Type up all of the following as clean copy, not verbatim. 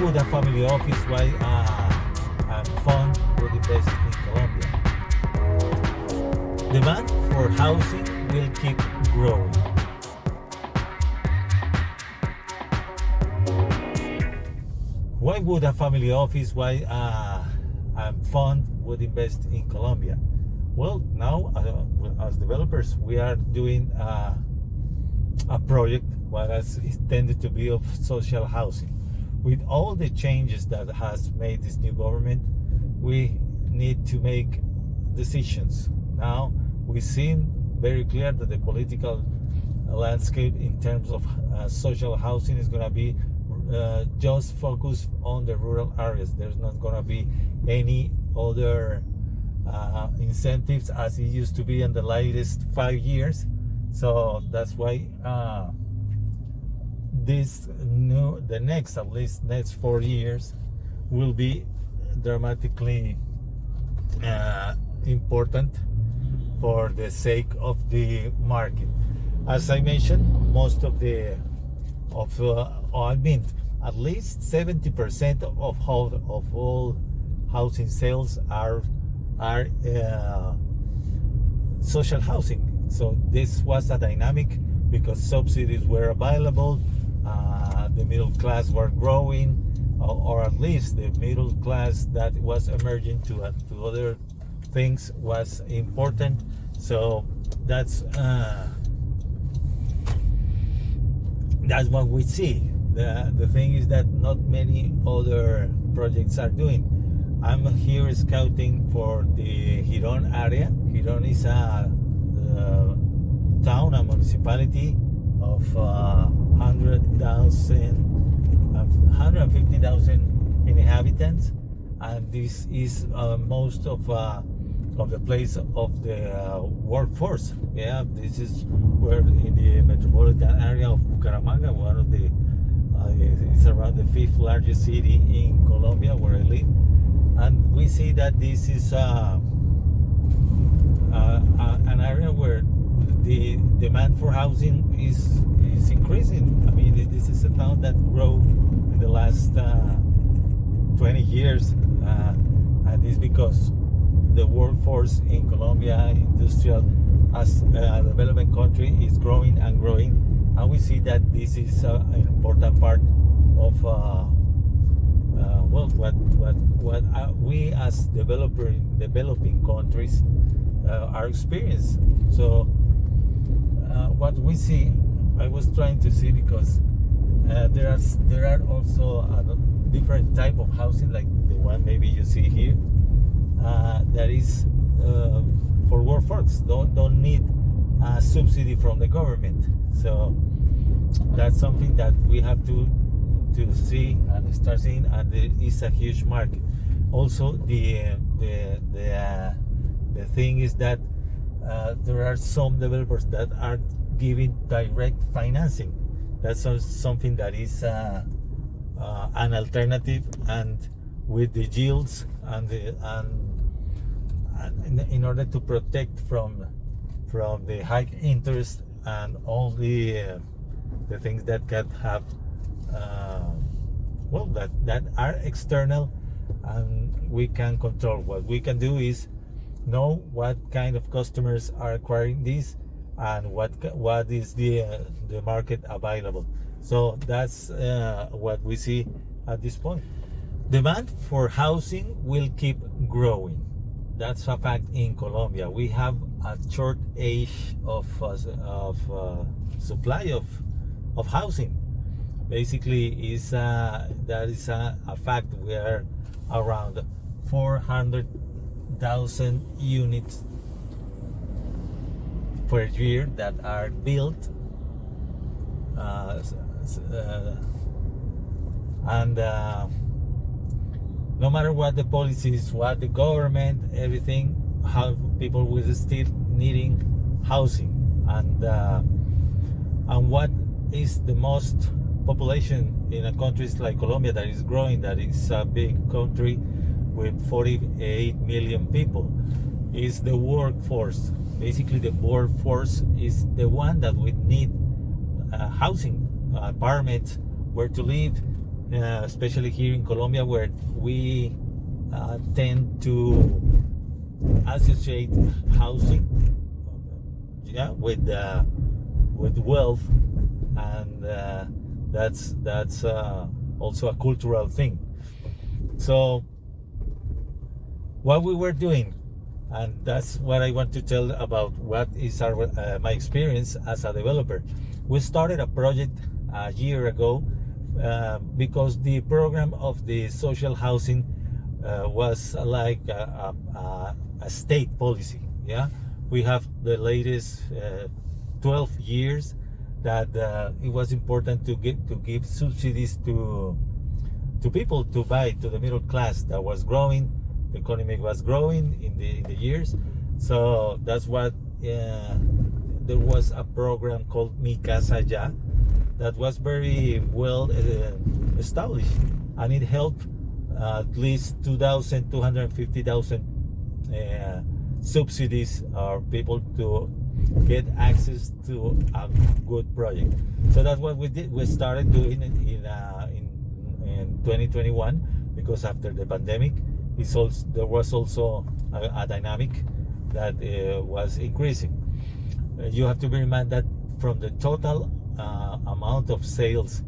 would a family office, why a fund would invest in Colombia? Demand for housing will keep growing. Why would a family office, why a fund would invest in Colombia? Well, now as developers, we are doing a project what is intended to be of social housing. With all the changes that has made this new government, we need to make decisions. Now we seem very clear that the political landscape in terms of social housing is going to be just focused on the rural areas. There's not going to be any other incentives as it used to be in the latest 5 years. So that's why the next, at least next 4 years, will be dramatically important for the sake of the market. As I mentioned, most of at least 70% of all housing sales are social housing. So this was a dynamic because subsidies were available, the middle class were growing, or at least the middle class that was emerging to other things was important. So that's what we see. The thing is that not many other projects are doing. I'm here scouting for the Girón area. Girón is a town, a municipality of 150,000 inhabitants, and this is most of the place of the workforce. Yeah, this is where in the metropolitan area of Bucaramanga, one of the it's around the 5th largest city in Colombia, where I live, and we see that this is an area where the demand for housing is increasing. I mean, this is a town that grew in the last 20 years, and it's because the workforce in Colombia, industrial, as a development country, is growing and growing, and we see that this is an important part of what we as developing countries are experiencing. So what we see, I was trying to see, because there are also a different type of housing, like the one maybe you see here, that is for workforce, don't need a subsidy from the government. So that's something that we have to see and start seeing, and there is a huge market. Also, the thing is that there are some developers that are giving direct financing. That's something that is an alternative, and with the yields and in order to protect from the high interest and all the things that can have that are external, and we can control. What we can do is know what kind of customers are acquiring this, and what is the market available. So that's what we see at this point. Demand for housing will keep growing. That's a fact in Colombia. We have a shortage of supply of housing. Basically, that is a fact. We are around 400,000 units per year that are built, and no matter what the policies, what the government, everything, how people will still needing housing, and what is the most population in a countries like Colombia that is growing, that is a big country with 48 million people, is the workforce. Basically, the workforce is the one that would need housing, apartments, where to live, especially here in Colombia, where we tend to associate housing, yeah, with wealth, and that's also a cultural thing. So what we were doing, and that's what I want to tell about what is my experience as a developer. We started a project a year ago because the program of the social housing was like a state policy. Yeah, we have the latest 12 years that it was important to give subsidies to people to buy, to the middle class that was growing. The economy was growing in the years, so that's what there was a program called Mi Casa Ya that was very well established, and it helped at least 250,000 subsidies or people to get access to a good project. So that's what we did. We started doing it in 2021, because after the pandemic, there was also a dynamic that was increasing. You have to bear in mind that from the total amount of sales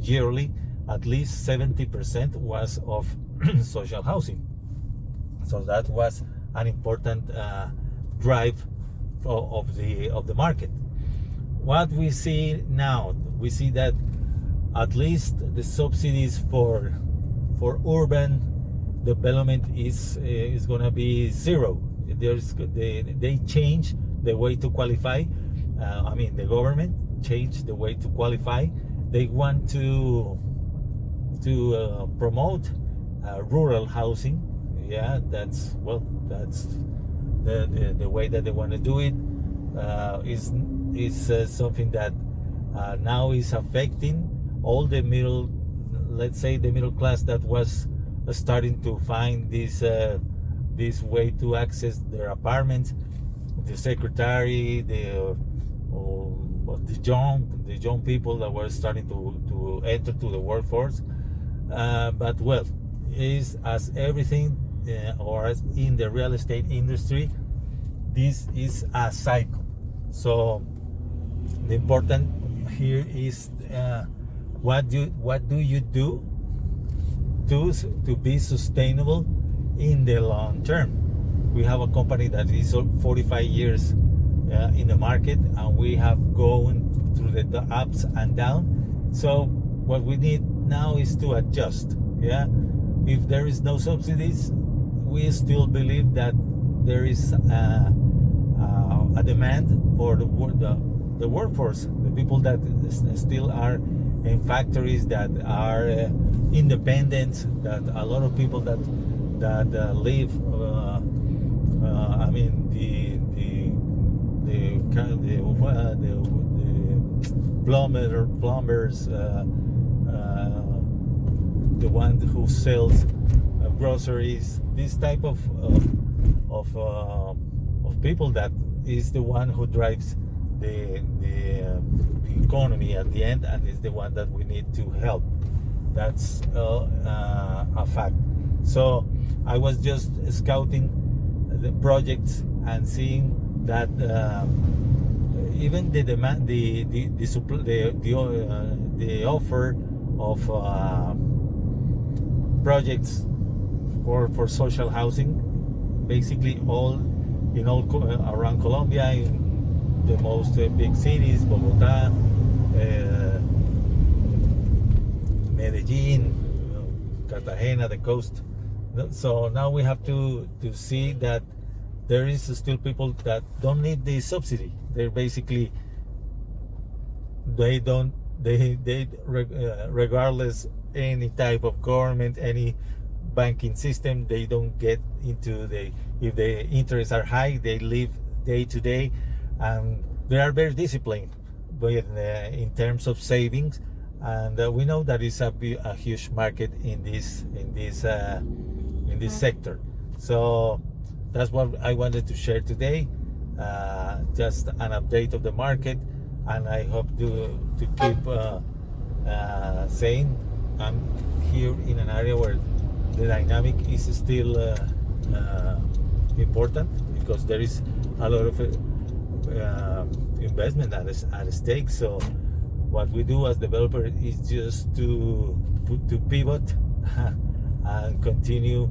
yearly, at least 70% was of social housing. So that was an important drive of the market. What we see now, we see that at least the subsidies for urban development is going to be zero. They change the way to qualify. The government changed the way to qualify. They want to promote rural housing. Yeah, that's the way that they want to do it. Is something that now is affecting all the let's say the middle class that was starting to find this way to access their apartments. The secretary, the young people that were starting to enter to the workforce. But well, is as everything or as in the real estate industry, this is a cycle. So the important here is what do you do to be sustainable in the long term. We have a company that is 45 years in the market, and we have gone through the ups and downs. So what we need now is to adjust. Yeah, if there is no subsidies, we still believe that there is a demand for the workforce, the people that still are in factories, that are independent, that a lot of people that live the plumbers, the one who sells groceries, this type of people, that is the one who drives the economy at the end, and is the one that we need to help. That's a fact. So I was just scouting the projects and seeing that even the demand, the offer of projects for social housing, basically all around Colombia, in the most big cities, Bogota, Medellin, Cartagena, the coast. So now we have to see that there is still people that don't need the subsidy. They're basically, regardless any type of government, any banking system, they don't get into if the interests are high, they live day to day, and they are very disciplined in terms of savings. And we know that it's a huge market in this sector. So that's what I wanted to share today. Just an update of the market, and I hope to keep saying I'm here in an area where the dynamic is still important, because there is a lot of investment at stake. So what we do as developer is just to pivot and continue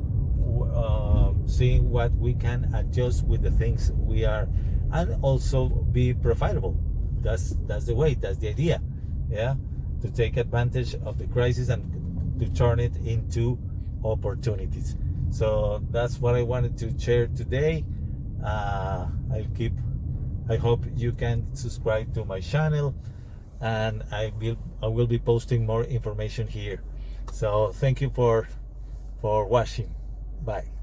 seeing what we can adjust with the things we are, and also be profitable. That's the way, that's the idea, yeah, to take advantage of the crisis and to turn it into opportunities. So that's what I wanted to share today. I hope you can subscribe to my channel, and I will be posting more information here. So thank you for watching. Bye.